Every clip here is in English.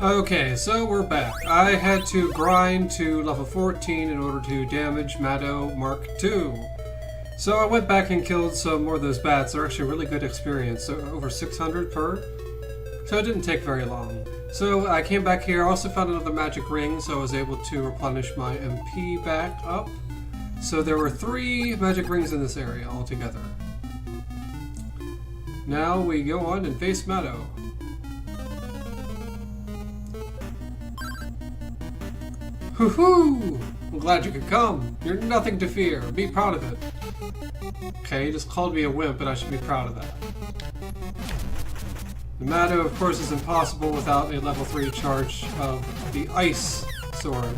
Okay, so we're back. I had to grind to level 14 in order to damage Maddo Mark II. So I went back and killed some more of those bats. They're actually really good experience, so over 600 per. So it didn't take very long. So I came back here, I also found another magic ring, so I was able to replenish my MP back up. So there were 3 magic rings in this area altogether. Now we go on and face Maddo. Hoo-hoo! I'm glad you could come. You're nothing to fear. Be proud of it. Okay, he just called me a wimp, and I should be proud of that. The Maddo, of course, is impossible without a level 3 charge of the Ice Sword.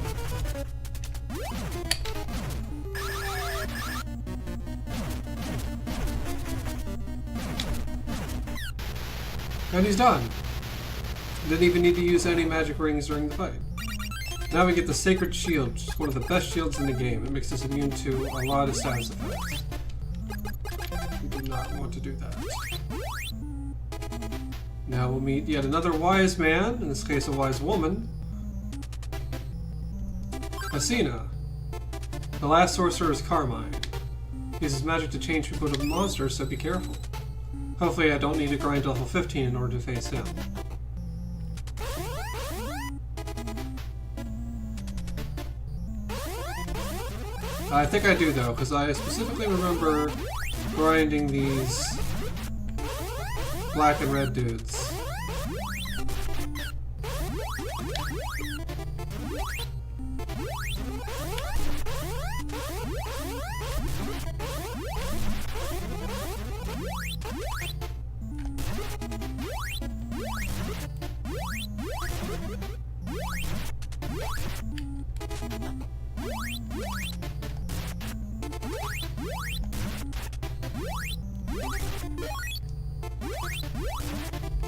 And he's done. Didn't even need to use any magic rings during the fight. Now we get the Sacred Shield, which is one of the best shields in the game. It makes us immune to a lot of status effects. We do not want to do that. Now we'll meet yet another wise man, in this case a wise woman. Asina. The last sorcerer is Carmine. He uses magic to change people to monsters, so be careful. Hopefully I don't need to grind to level 15 in order to face him. I think I do though, because I specifically remember grinding these black and red dudes.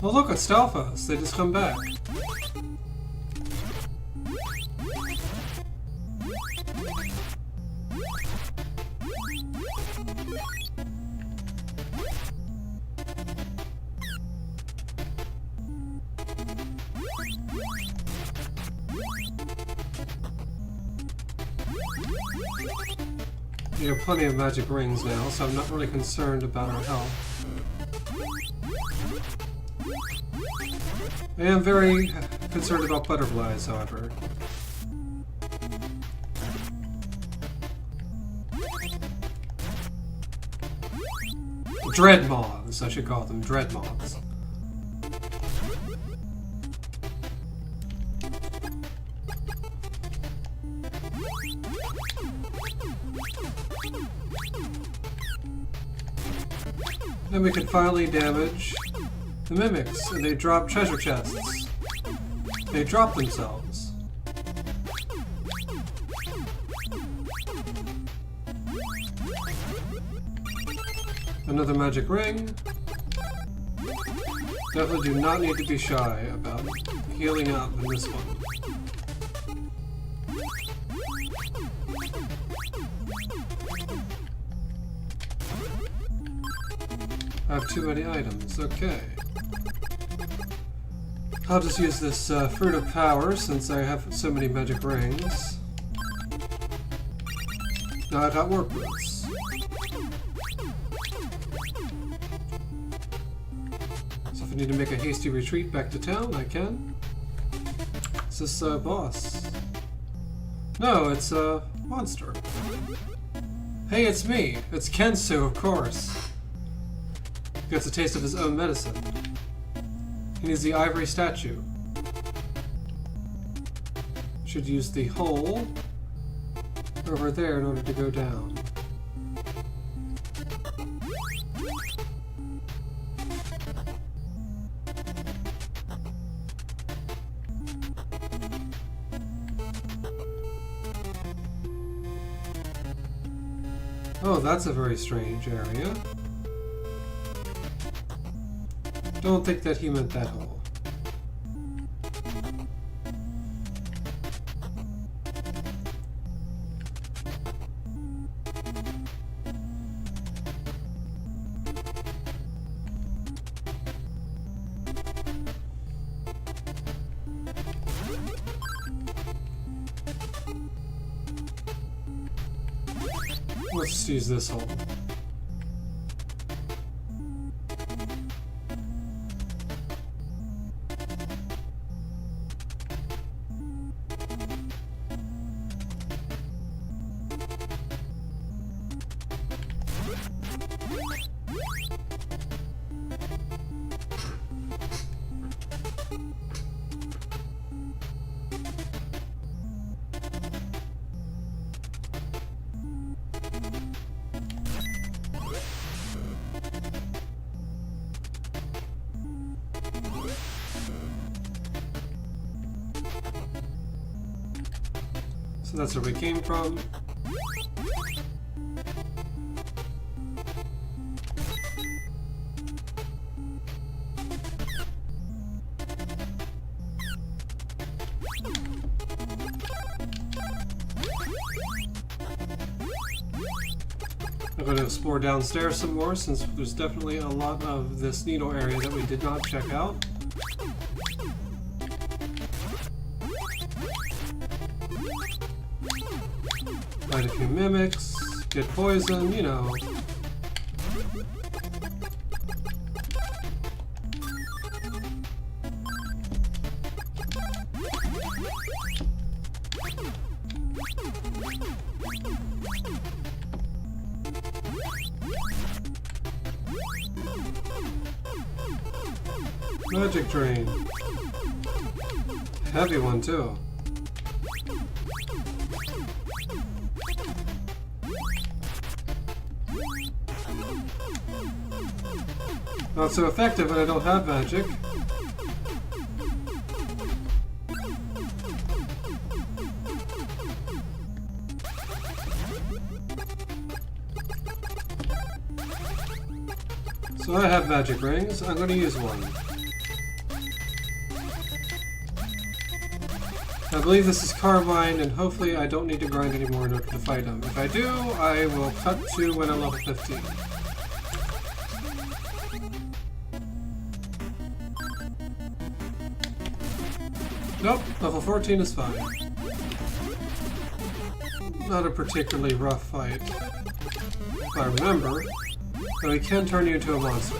Oh look, it's Stalfos. They just come back. We have plenty of magic rings now, so I'm not really concerned about our health. I am very concerned about butterflies, however. Dread moths, I should call them dread moths. Then we can finally damage the mimics, and they drop treasure chests. They drop themselves. Another magic ring. Definitely do not need to be shy about healing up in this one. I have too many items, okay. I'll just use this Fruit of Power since I have so many magic rings. Now I got work boots. So if I need to make a hasty retreat back to town, I can. Is this boss? No, it's a monster. Hey, it's me. It's Kensu, of course. Gets a taste of his own medicine. He needs the ivory statue. Should use the hole over there in order to go down. Oh, that's a very strange area. Don't think that he meant that hole. let's use this hole. So that's where we came from. I'm going to explore downstairs some more since there's definitely a lot of this needle area that we did not check out. Fight a few mimics, get poison, you know. Magic drain. Heavy one too. Not so effective when I don't have magic. So I have magic rings. I'm going to use one. I believe this is Carmine, and hopefully I don't need to grind anymore in order to fight him. If I do, I will cut to when I'm level 15. Nope, level 14 is fine. Not a particularly rough fight, if I remember, though he can turn you into a monster.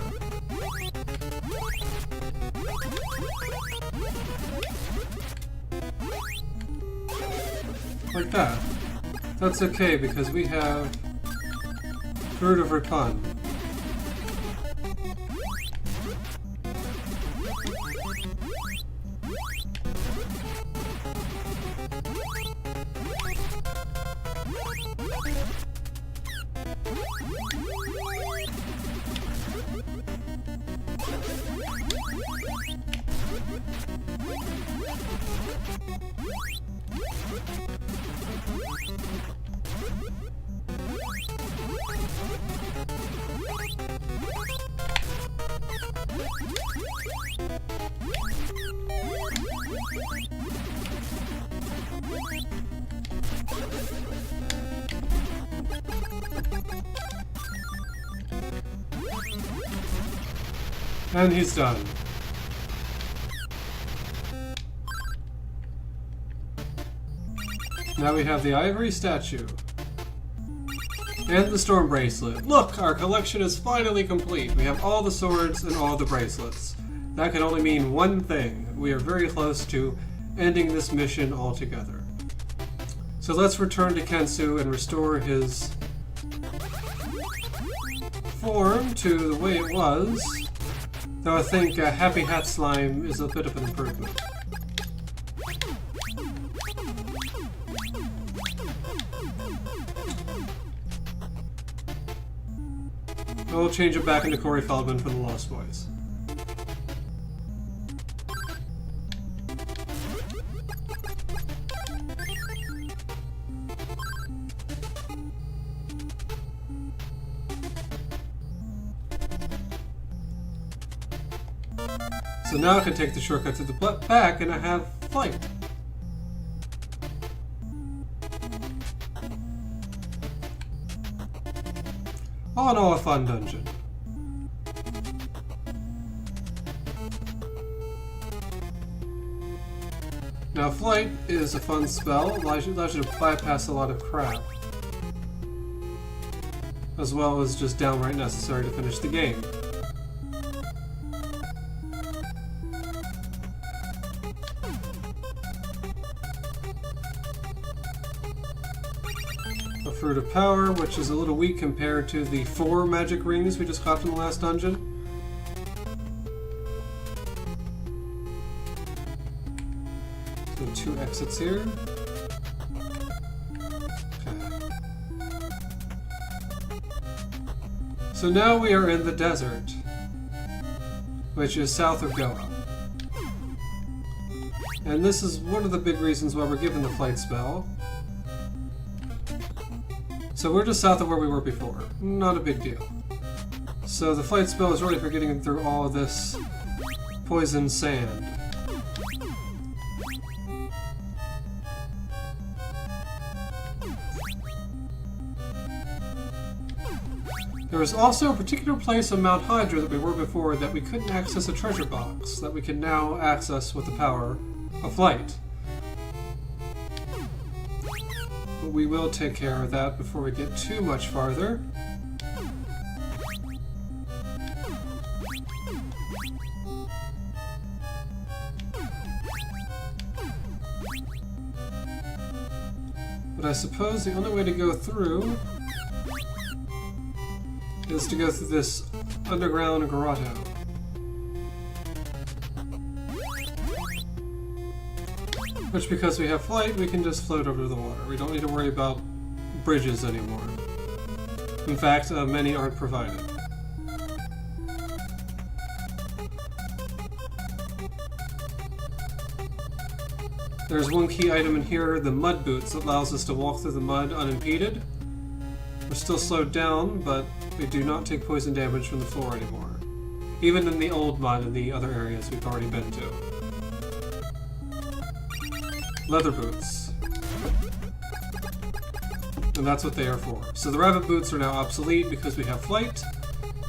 Like that. That's okay because we have Fruit of Ripon. And he's done. Now we have the ivory statue. And the storm bracelet. Look! Our collection is finally complete. We have all the swords and all the bracelets. That can only mean one thing. We are very close to ending this mission altogether. So let's return to Kensu and restore his form to the way it was. Though I think Happy Hat Slime is a bit of an improvement. We'll change it back into Corey Feldman for the Lost Boys. So now I can take the shortcut to the back and I have flight. All in all, a fun dungeon. Now flight is a fun spell, allows you to bypass a lot of crap. as well as just downright necessary to finish the game. A Fruit of Power, which is a little weak compared to the 4 magic rings we just got from the last dungeon. So 2 exits here. So now we are in the desert, which is south of Goa. And this is one of the big reasons why we're given the flight spell. So we're just south of where we were before. Not a big deal. So the flight spell is really for getting through all of this poison sand. There was also a particular place on Mount Hydra that we were before that we couldn't access a treasure box, that we can now access with the power of flight. But we will take care of that before we get too much farther. But I suppose the only way to go through is to go through this underground grotto. Which, because we have flight, we can just float over the water. We don't need to worry about bridges anymore. In fact, many aren't provided. There's one key item in here, the mud boots, that allows us to walk through the mud unimpeded. We're still slowed down, but we do not take poison damage from the floor anymore. Even in the old mud and the other areas we've already been to. Leather boots. And that's what they are for. So the rabbit boots are now obsolete because we have flight,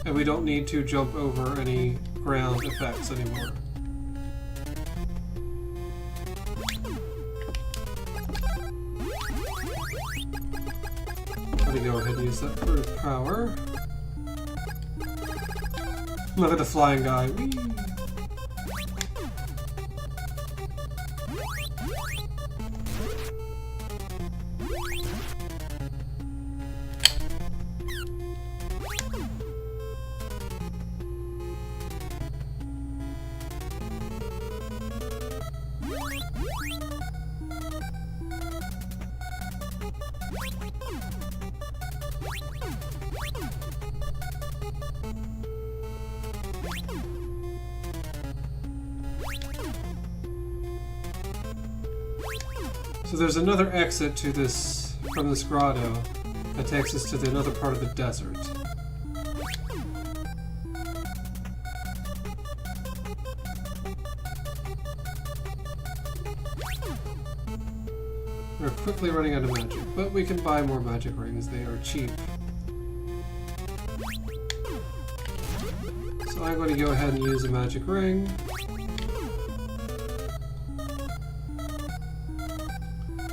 and we don't need to jump over any ground effects anymore. Let me go ahead and use that Fruit of Power. Look at the flying guy. Whee! So there's another exit to this, from this grotto, that takes us to another part of the desert. We're quickly running out of magic, but we can buy more magic rings, they are cheap. So I'm going to go ahead and use a magic ring.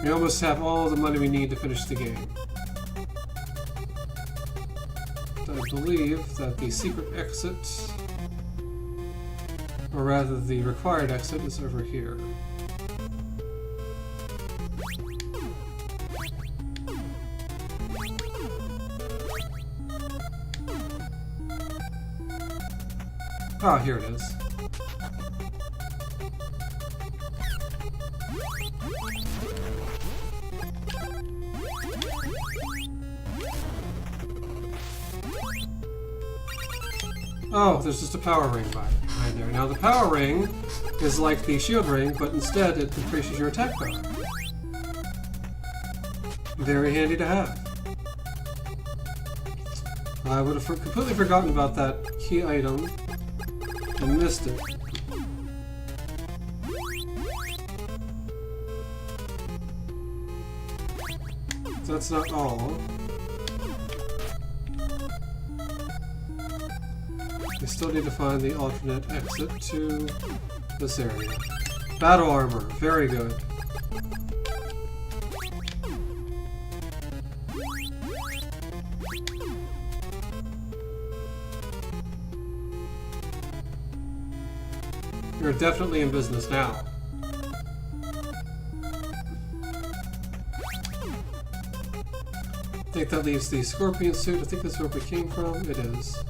We almost have all the money we need to finish the game. I believe that the secret exit, or rather the required exit, is over here. Ah, here it is. Oh, there's just a power ring behind there. Now the power ring is like the shield ring, but instead it increases your attack power. Very handy to have. I would have completely forgotten about that key item and missed it. That's not all. We still need to find the alternate exit to this area. Battle armor, very good. You're definitely in business now. I think that leaves the scorpion suit. I think that's where we came from. It is.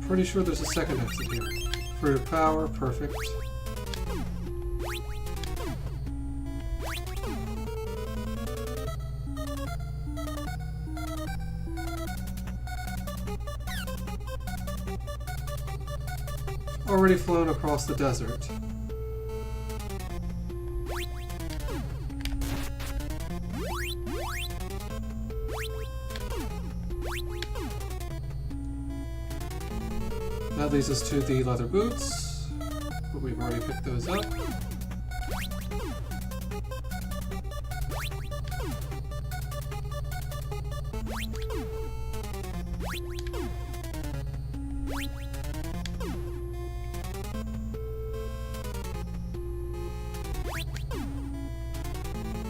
Pretty sure there's a second exit here. Fruit of power, perfect. Already flown across the desert. That leads us to the leather boots, but we've already picked those up.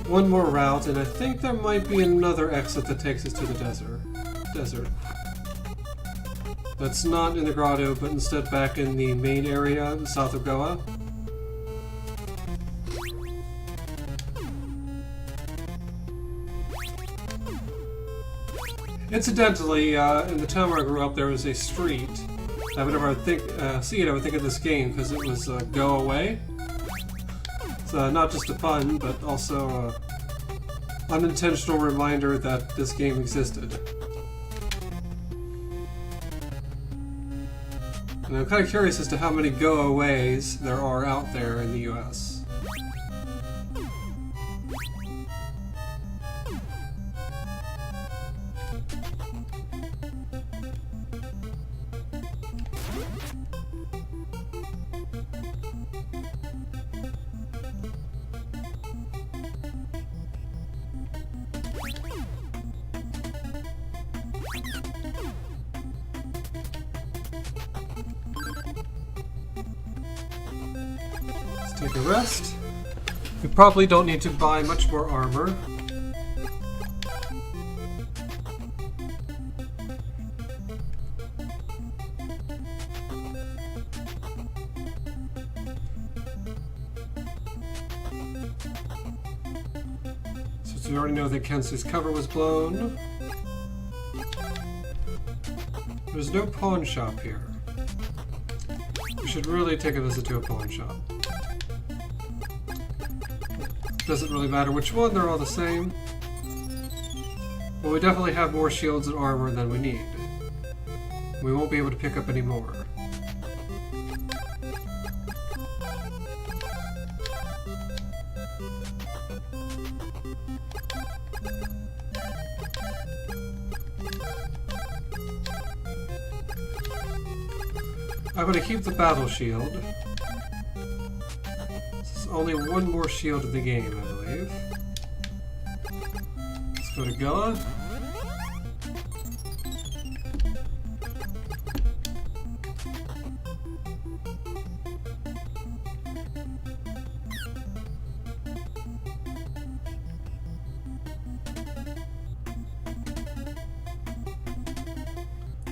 One more route, and I think there might be another exit that takes us to the desert. That's not in the grotto, but instead back in the main area, south of Goa. Incidentally, in the town where I grew up, there was a street that whenever I would see it, I would think of this game, because it was Go Away. It's not just a pun, but also an unintentional reminder that this game existed. And I'm kind of curious as to how many go-aways there are out there in the US. Take a rest. We probably don't need to buy much more armor. Since we already know that Kensei's cover was blown. There's no pawn shop here. We should really take a visit to a pawn shop. Doesn't really matter which one, they're all the same. But we definitely have more shields and armor than we need. We won't be able to pick up any more. I'm going to keep the battle shield. Only one more shield in the game, I believe. Let's go to Goa.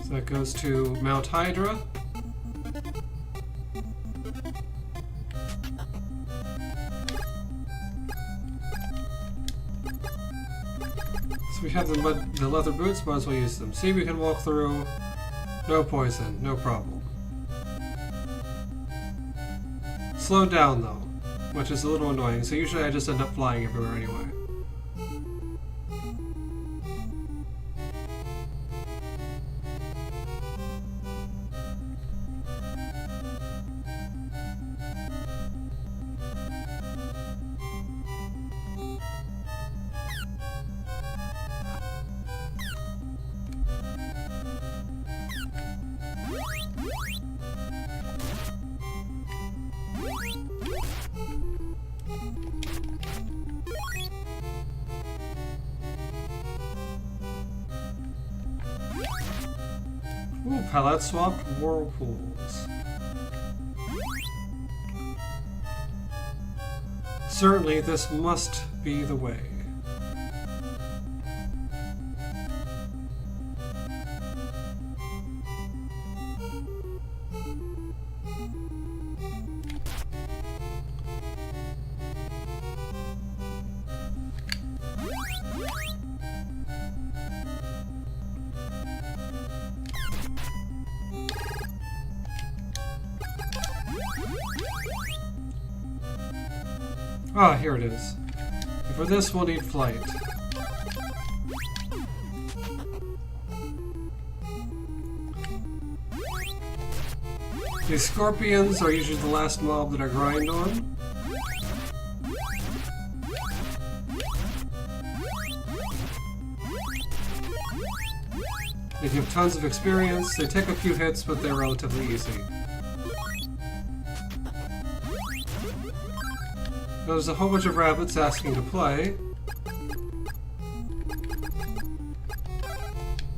So that goes to Mount Hydra. We have the leather boots, might as well use them. See, we can walk through. No poison, no problem. Slow down though, which is a little annoying, so usually I just end up flying everywhere anyway. Ooh, palette swap whirlpools. Certainly, this must be the way. Ah, here it is. And for this, we'll need flight. These scorpions are usually the last mob that I grind on. They give tons of experience, they take a few hits, but they're relatively easy. There's a whole bunch of rabbits asking to play.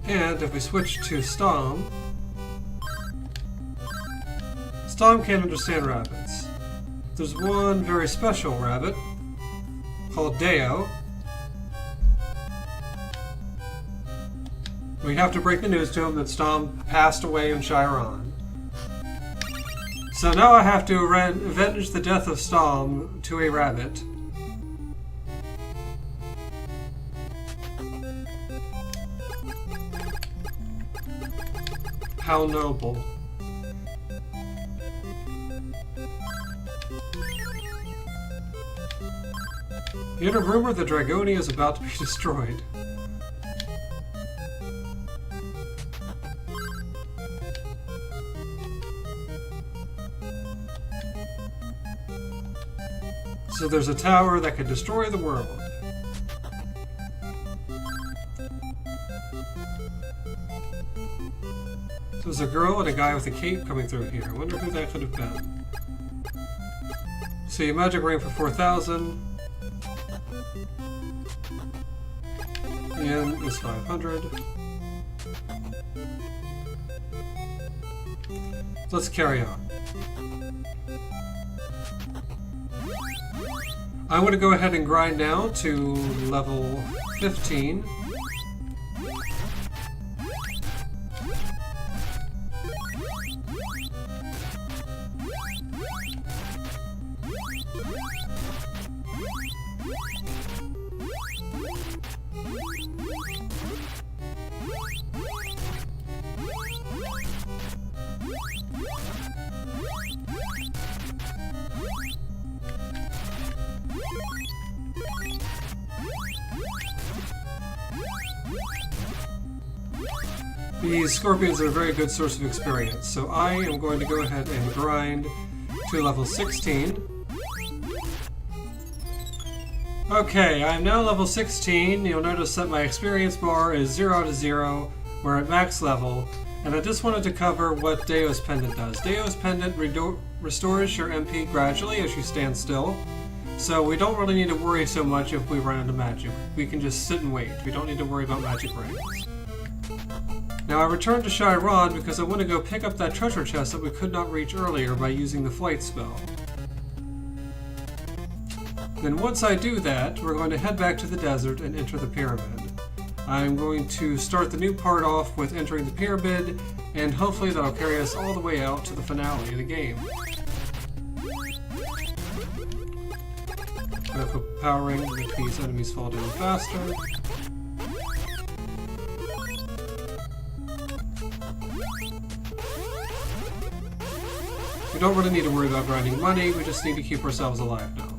And if we switch to Stom, Stom can't understand rabbits. There's one very special rabbit called Deo. We have to break the news to him that Stom passed away in Chiron. So now I have to avenge the death of Stom to a rabbit. How noble. You heard a rumor that Dragonia is about to be destroyed. So there's a tower that could destroy the world. So there's a girl and a guy with a cape coming through here. I wonder who that could have been. See, magic ring for 4,000. Yen is 500. Let's carry on. I'm going to go ahead and grind now to level 15. These scorpions are a very good source of experience, so I am going to go ahead and grind to level 16. Okay, I'm now level 16. You'll notice that my experience bar is 0 to 0. We're at max level, and I just wanted to cover what Deo's Pendant does. Deo's Pendant restores your MP gradually as you stand still, so we don't really need to worry so much if we run into magic. We can just sit and wait. We don't need to worry about magic rings. Now I returned to Chiron because I want to go pick up that treasure chest that we could not reach earlier by using the flight spell. Then once I do that, we're going to head back to the desert and enter the pyramid. I'm going to start the new part off with entering the pyramid, and hopefully that'll carry us all the way out to the finale of the game. I'm going to put power ring to make these enemies fall down faster. We don't really need to worry about grinding money, we just need to keep ourselves alive now.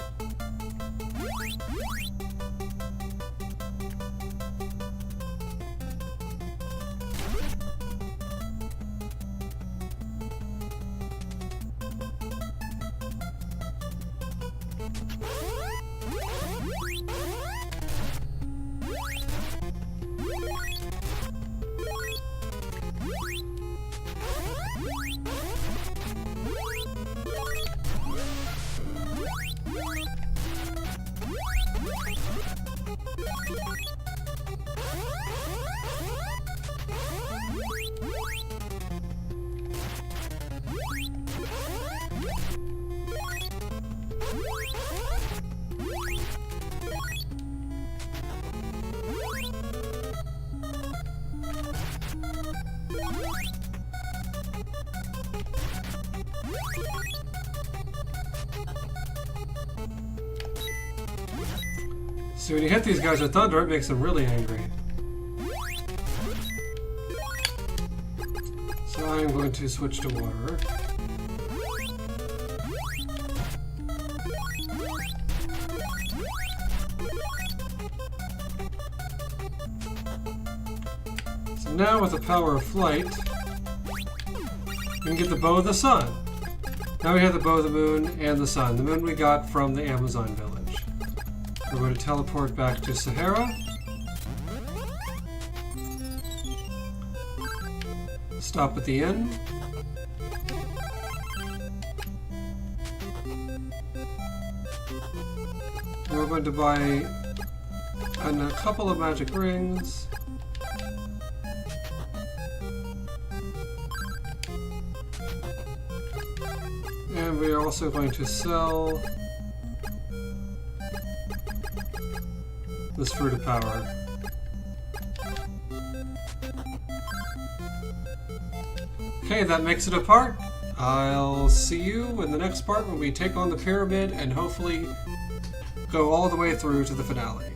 So when you hit these guys with thunder, it makes them really angry. So I'm going to switch to water. Now with the power of flight, we can get the bow of the sun. Now we have the bow of the moon and the sun. The moon we got from the Amazon village. We're going to teleport back to Sahara. Stop at the inn. And we're going to buy a couple of magic rings. And we are also going to sell this fruit of power. Okay, that makes it a part. I'll see you in the next part when we take on the pyramid and hopefully go all the way through to the finale.